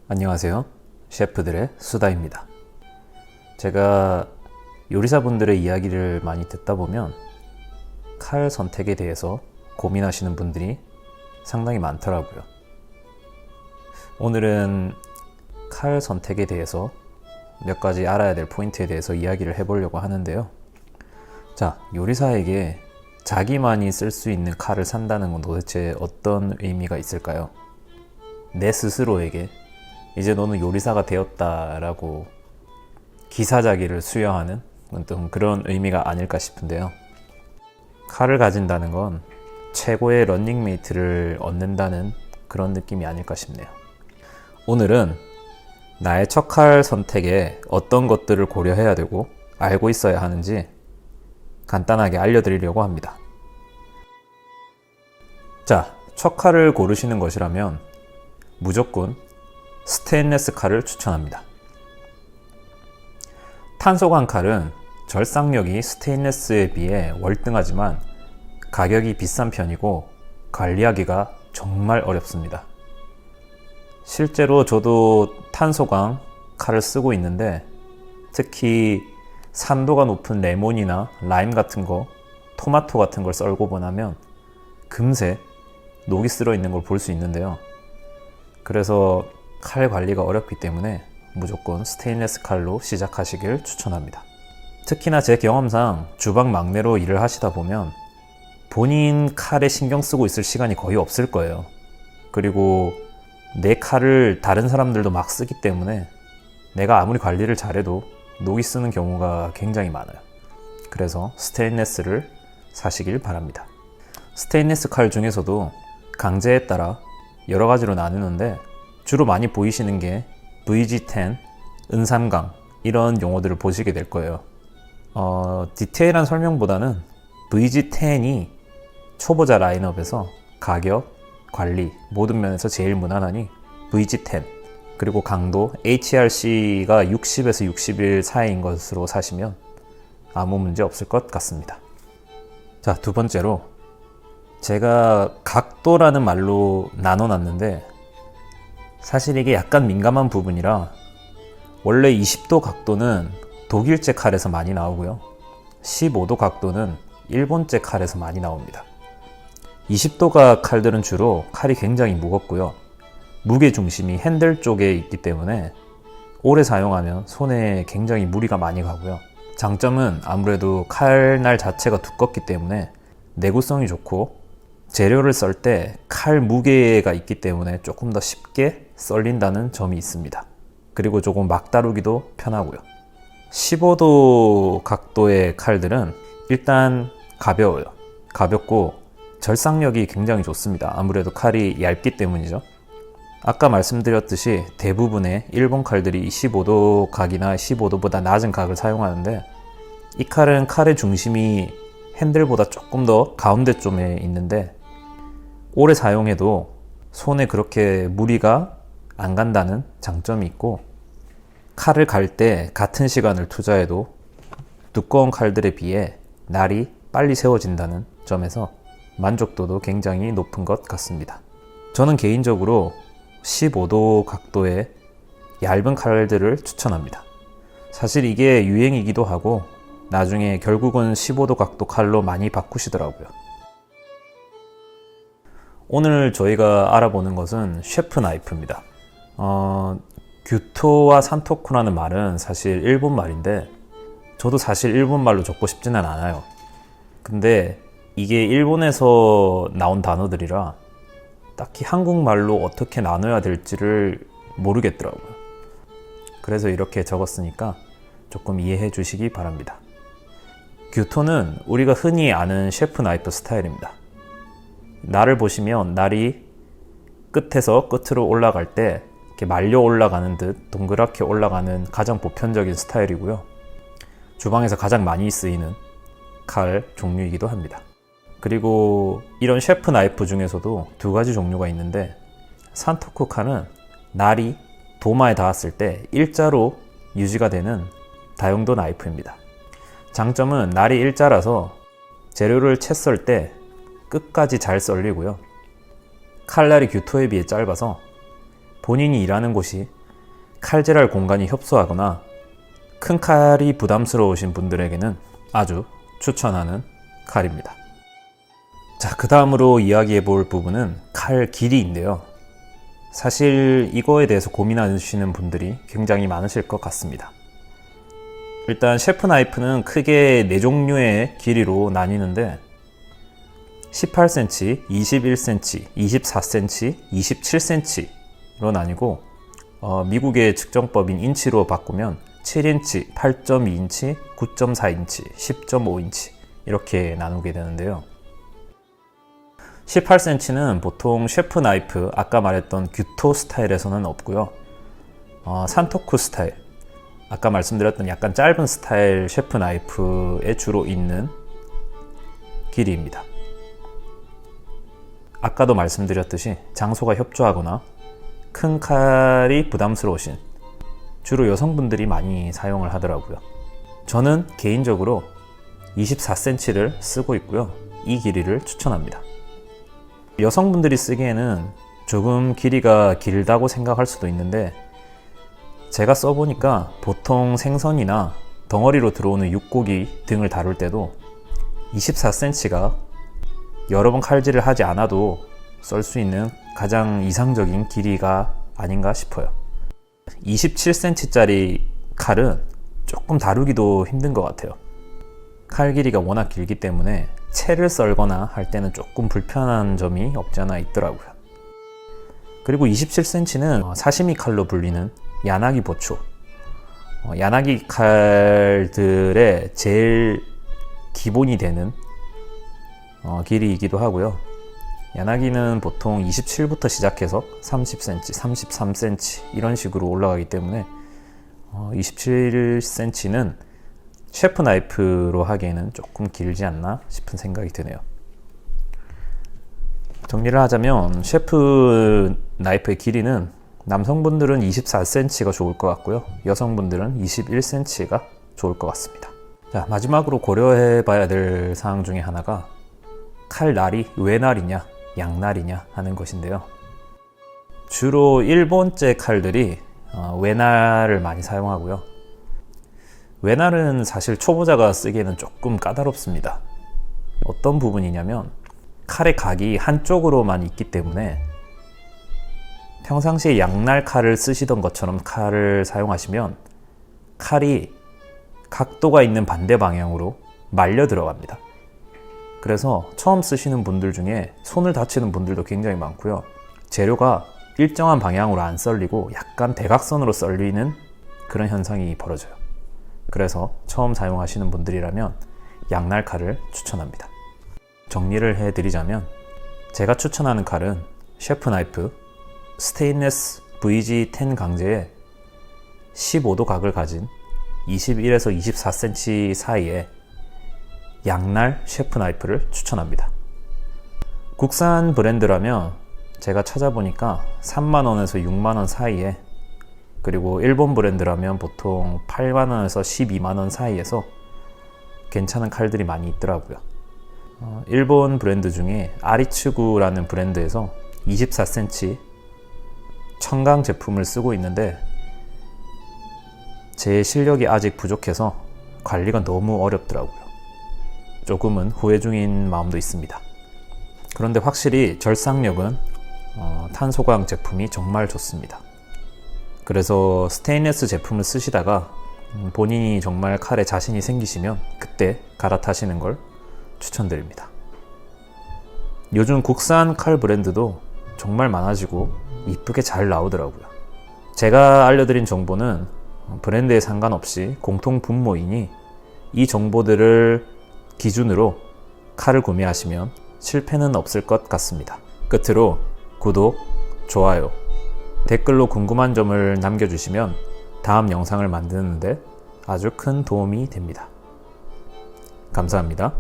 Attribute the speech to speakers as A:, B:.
A: 안녕하세요. 셰프들의 수다입니다. 제가 요리사분들의 이야기를 많이 듣다 보면 칼 선택에 대해서 고민하시는 분들이 상당히 많더라고요. 오늘은 칼 선택에 대해서 몇 가지 알아야 될 포인트에 대해서 이야기를 해보려고 하는데요. 자, 요리사에게 자기만이 쓸 수 있는 칼을 산다는 건 도대체 어떤 의미가 있을까요? 내 스스로에게 이제 너는 요리사가 되었다라고 기사자기를 수여하는 어떤 그런 의미가 아닐까 싶은데요. 칼을 가진다는 건 최고의 런닝메이트를 얻는다는 그런 느낌이 아닐까 싶네요. 오늘은 나의 첫 칼 선택에 어떤 것들을 고려해야 되고 알고 있어야 하는지 간단하게 알려드리려고 합니다. 자, 첫 칼을 고르시는 것이라면 무조건 스테인리스 칼을 추천합니다. 탄소광 칼은 절삭력이 스테인리스에 비해 월등하지만 가격이 비싼 편이고 관리하기가 정말 어렵습니다. 실제로 저도 탄소광 칼을 쓰고 있는데 특히 산도가 높은 레몬이나 라임 같은 거, 토마토 같은 걸 썰고 나면 금세 녹이 쓸어 있는 걸 볼 수 있는데요. 그래서 칼 관리가 어렵기 때문에 무조건 스테인리스 칼로 시작하시길 추천합니다. 특히나 제 경험상 주방 막내로 일을 하시다 보면 본인 칼에 신경 쓰고 있을 시간이 거의 없을 거예요. 그리고 내 칼을 다른 사람들도 막 쓰기 때문에 내가 아무리 관리를 잘해도 녹이 쓰는 경우가 굉장히 많아요. 그래서 스테인리스를 사시길 바랍니다. 스테인리스 칼 중에서도 강제에 따라 여러 가지로 나누는데 주로 많이 보이시는 게 VG10, 은삼강 이런 용어들을 보시게 될 거예요. 디테일한 설명보다는 VG10이 초보자 라인업에서 가격, 관리 모든 면에서 제일 무난하니 VG10 그리고 강도 HRC가 60에서 61 사이인 것으로 사시면 아무 문제 없을 것 같습니다. 자, 두 번째로 제가 각도라는 말로 나눠놨는데 사실 이게 약간 민감한 부분이라 원래 20도 각도는 독일제 칼에서 많이 나오고요. 15도 각도는 일본제 칼에서 많이 나옵니다. 20도가 칼들은 주로 칼이 굉장히 무겁고요. 무게 중심이 핸들 쪽에 있기 때문에 오래 사용하면 손에 굉장히 무리가 많이 가고요. 장점은 아무래도 칼날 자체가 두껍기 때문에 내구성이 좋고 재료를 썰 때 칼 무게가 있기 때문에 조금 더 쉽게 썰린다는 점이 있습니다. 그리고 조금 막 다루기도 편하고요. 15도 각도의 칼들은 일단 가벼워요. 가볍고 절삭력이 굉장히 좋습니다. 아무래도 칼이 얇기 때문이죠. 아까 말씀드렸듯이 대부분의 일본 칼들이 15도 각이나 15도보다 낮은 각을 사용하는데 이 칼은 칼의 중심이 핸들보다 조금 더 가운데 쪽에 있는데 오래 사용해도 손에 그렇게 무리가 안 간다는 장점이 있고 칼을 갈 때 같은 시간을 투자해도 두꺼운 칼들에 비해 날이 빨리 세워진다는 점에서 만족도도 굉장히 높은 것 같습니다. 저는 개인적으로 15도 각도의 얇은 칼들을 추천합니다. 사실 이게 유행이기도 하고 나중에 결국은 15도 각도 칼로 많이 바꾸시더라고요. 오늘 저희가 알아보는 것은 셰프 나이프입니다. 규토와 산토쿠라는 말은 사실 일본 말인데 저도 사실 일본 말로 적고 싶지는 않아요. 근데 이게 일본에서 나온 단어들이라 딱히 한국말로 어떻게 나눠야 될지를 모르겠더라고요. 그래서 이렇게 적었으니까 조금 이해해 주시기 바랍니다. 규토는 우리가 흔히 아는 셰프 나이프 스타일입니다. 날을 보시면 날이 끝에서 끝으로 올라갈 때 이렇게 말려 올라가는 듯 동그랗게 올라가는 가장 보편적인 스타일이고요. 주방에서 가장 많이 쓰이는 칼 종류이기도 합니다. 그리고 이런 셰프 나이프 중에서도 두 가지 종류가 있는데 산토쿠 칼은 날이 도마에 닿았을 때 일자로 유지가 되는 다용도 나이프입니다. 장점은 날이 일자라서 재료를 채 썰 때 끝까지 잘 썰리고요. 칼날이 규토에 비해 짧아서 본인이 일하는 곳이 칼질할 공간이 협소하거나 큰 칼이 부담스러우신 분들에게는 아주 추천하는 칼입니다. 자, 그 다음으로 이야기해 볼 부분은 칼 길이인데요. 사실 이거에 대해서 고민하시는 분들이 굉장히 많으실 것 같습니다. 일단 셰프 나이프는 크게 4종류의 길이로 나뉘는데 18cm, 21cm, 24cm, 27cm로 나뉘고 미국의 측정법인 인치로 바꾸면 7인치, 8.2인치, 9.4인치, 10.5인치 이렇게 나누게 되는데요. 18cm는 보통 셰프 나이프, 아까 말했던 규토 스타일에서는 없고요. 산토쿠 스타일, 아까 말씀드렸던 약간 짧은 스타일 셰프 나이프에 주로 있는 길이입니다. 아까도 말씀드렸듯이 장소가 협조하거나 큰 칼이 부담스러우신 주로 여성분들이 많이 사용을 하더라고요. 저는 개인적으로 24cm를 쓰고 있고요. 이 길이를 추천합니다. 여성분들이 쓰기에는 조금 길이가 길다고 생각할 수도 있는데 제가 써보니까 보통 생선이나 덩어리로 들어오는 육고기 등을 다룰 때도 24cm가 여러 번 칼질을 하지 않아도 썰 수 있는 가장 이상적인 길이가 아닌가 싶어요. 27cm짜리 칼은 조금 다루기도 힘든 것 같아요. 칼 길이가 워낙 길기 때문에 채를 썰거나 할 때는 조금 불편한 점이 없지 않아 있더라고요. 그리고 27cm는 사시미 칼로 불리는 야나기 보초, 야나기 칼들의 제일 기본이 되는 길이이기도 하고요. 야나기는 보통 27부터 시작해서 30cm, 33cm 이런 식으로 올라가기 때문에 27cm는 셰프 나이프로 하기에는 조금 길지 않나 싶은 생각이 드네요. 정리를 하자면 셰프 나이프의 길이는 남성분들은 24cm가 좋을 것 같고요. 여성분들은 21cm가 좋을 것 같습니다. 자, 마지막으로 고려해 봐야 될 사항 중에 하나가 칼날이 외날이냐 양날이냐 하는 것인데요. 주로 일본제 칼들이 외날을 많이 사용하고요. 외날은 사실 초보자가 쓰기에는 조금 까다롭습니다. 어떤 부분이냐면 칼의 각이 한쪽으로만 있기 때문에 평상시에 양날 칼을 쓰시던 것처럼 칼을 사용하시면 칼이 각도가 있는 반대 방향으로 말려 들어갑니다. 그래서 처음 쓰시는 분들 중에 손을 다치는 분들도 굉장히 많고요. 재료가 일정한 방향으로 안 썰리고 약간 대각선으로 썰리는 그런 현상이 벌어져요. 그래서 처음 사용하시는 분들이라면 양날 칼을 추천합니다. 정리를 해드리자면 제가 추천하는 칼은 셰프 나이프 스테인레스 VG10 강제에 15도 각을 가진 21에서 24cm 사이에 양날 셰프 나이프를 추천합니다. 국산 브랜드라면 제가 찾아보니까 3만원에서 6만원 사이에, 그리고 일본 브랜드라면 보통 8만원에서 12만원 사이에서 괜찮은 칼들이 많이 있더라고요. 일본 브랜드 중에 아리츠구라는 브랜드에서 24cm 청강 제품을 쓰고 있는데 제 실력이 아직 부족해서 관리가 너무 어렵더라고요. 조금은 후회 중인 마음도 있습니다. 그런데 확실히 절삭력은 탄소광 제품이 정말 좋습니다. 그래서 스테인리스 제품을 쓰시다가 본인이 정말 칼에 자신이 생기시면 그때 갈아타시는 걸 추천드립니다. 요즘 국산 칼 브랜드도 정말 많아지고 이쁘게 잘 나오더라고요. 제가 알려드린 정보는 브랜드에 상관없이 공통 분모이니 이 정보들을 기준으로 칼을 구매하시면 실패는 없을 것 같습니다. 끝으로 구독, 좋아요, 댓글로 궁금한 점을 남겨주시면 다음 영상을 만드는데 아주 큰 도움이 됩니다. 감사합니다.